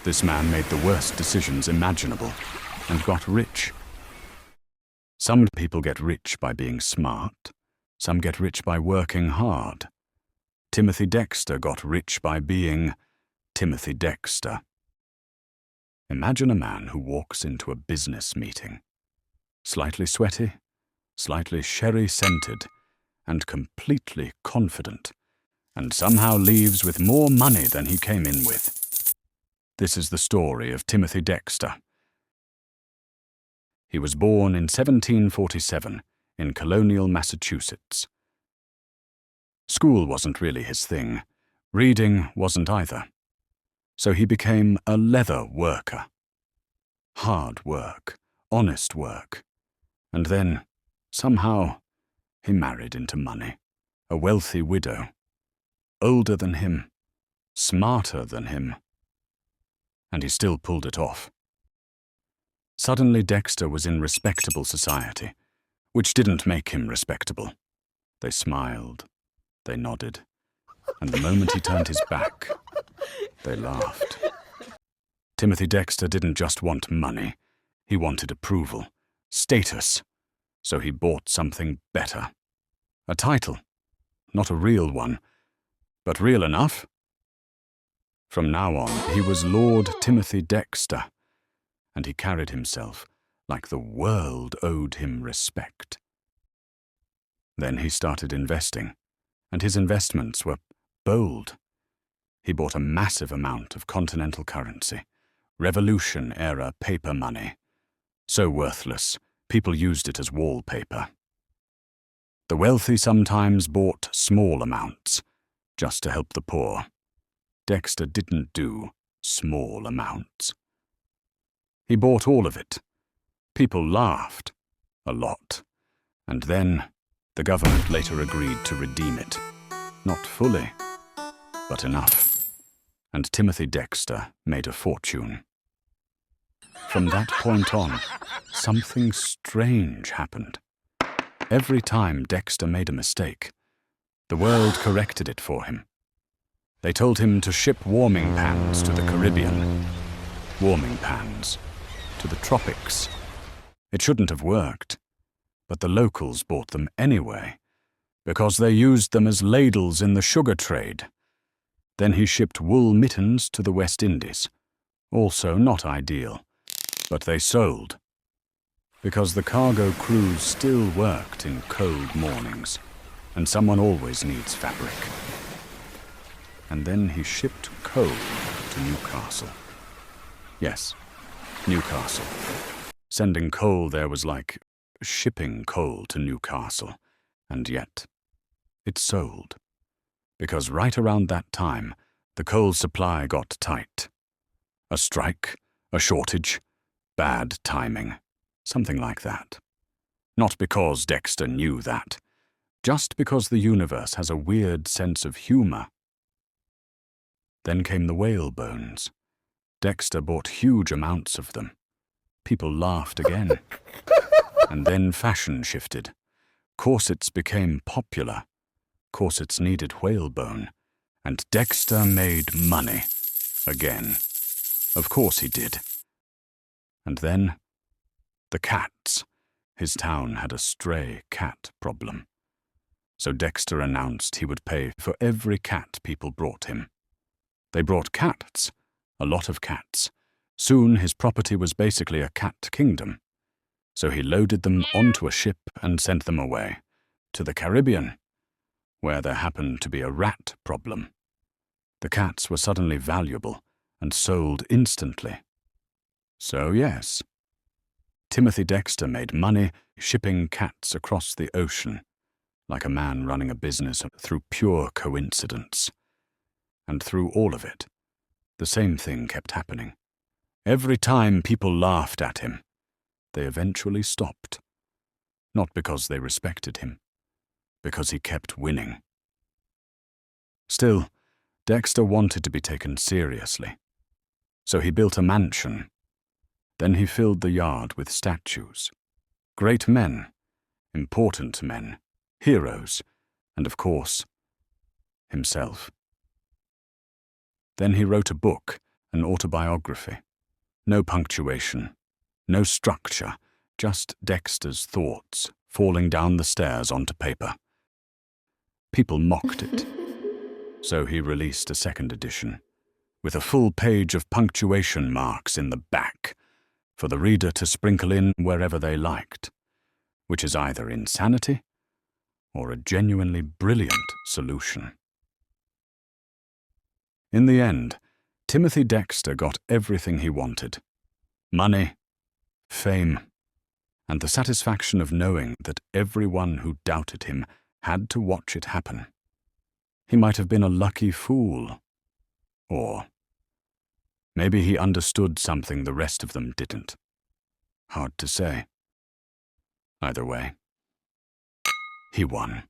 This man made the worst decisions imaginable and got rich. Some people get rich by being smart. Some get rich by working hard. Timothy Dexter got rich by being Timothy Dexter. Imagine a man who walks into a business meeting, slightly sweaty, slightly sherry-scented, and completely confident, and somehow leaves with more money than he came in with. This is the story of Timothy Dexter. He was born in 1747 in Colonial, Massachusetts. School wasn't really his thing. Reading wasn't either. So he became a leather worker. Hard work, honest work. And then, somehow, he married into money. A wealthy widow. Older than him. Smarter than him. And he still pulled it off. Suddenly Dexter was in respectable society, which didn't make him respectable. They smiled. They nodded. And the moment he turned his back, they laughed. Timothy Dexter didn't just want money. He wanted approval, status. So he bought something better. A title. Not a real one, but real enough. From now on, he was Lord Timothy Dexter, and he carried himself like the world owed him respect. Then he started investing, and his investments were bold. He bought a massive amount of continental currency, Revolution-era paper money. So worthless, people used it as wallpaper. The wealthy sometimes bought small amounts, just to help the poor. Dexter didn't do small amounts. He bought all of it. People laughed, a lot. And then, the government later agreed to redeem it. Not fully, but enough. And Timothy Dexter made a fortune. From that point on, something strange happened. Every time Dexter made a mistake, the world corrected it for him. They told him to ship warming pans to the Caribbean. Warming pans to the tropics. It shouldn't have worked, but the locals bought them anyway, because they used them as ladles in the sugar trade. Then he shipped wool mittens to the West Indies. Also not ideal, but they sold. Because the cargo crews still worked in cold mornings, and someone always needs fabric. And then he shipped coal to Newcastle. Yes, Newcastle. Sending coal there was like shipping coal to Newcastle, and yet it sold. Because right around that time, the coal supply got tight. A strike, a shortage, bad timing, something like that. Not because Dexter knew that, just because the universe has a weird sense of humor. Then came the whale bones. Dexter bought huge amounts of them. People laughed again. And then fashion shifted. Corsets became popular. Corsets needed whalebone. And Dexter made money. Again. Of course he did. And then, the cats. His town had a stray cat problem. So Dexter announced he would pay for every cat people brought him. They brought cats, a lot of cats. Soon his property was basically a cat kingdom. So he loaded them onto a ship and sent them away, to the Caribbean, where there happened to be a rat problem. The cats were suddenly valuable and sold instantly. So yes, Timothy Dexter made money shipping cats across the ocean, like a man running a business through pure coincidence. And through all of it, the same thing kept happening. Every time people laughed at him, they eventually stopped. Not because they respected him, because he kept winning. Still, Dexter wanted to be taken seriously. So he built a mansion. Then he filled the yard with statues. Great men, important men, heroes, and of course, himself. Then he wrote a book an autobiography. No punctuation, no structure, just Dexter's thoughts falling down the stairs onto paper. People mocked it, so he released a second edition, with a full page of punctuation marks in the back, for the reader to sprinkle in wherever they liked, which is either insanity or a genuinely brilliant solution. In the end, Timothy Dexter got everything he wanted: money, fame, and the satisfaction of knowing that everyone who doubted him had to watch it happen. He might have been a lucky fool, or maybe he understood something the rest of them didn't. Hard to say. Either way, he won.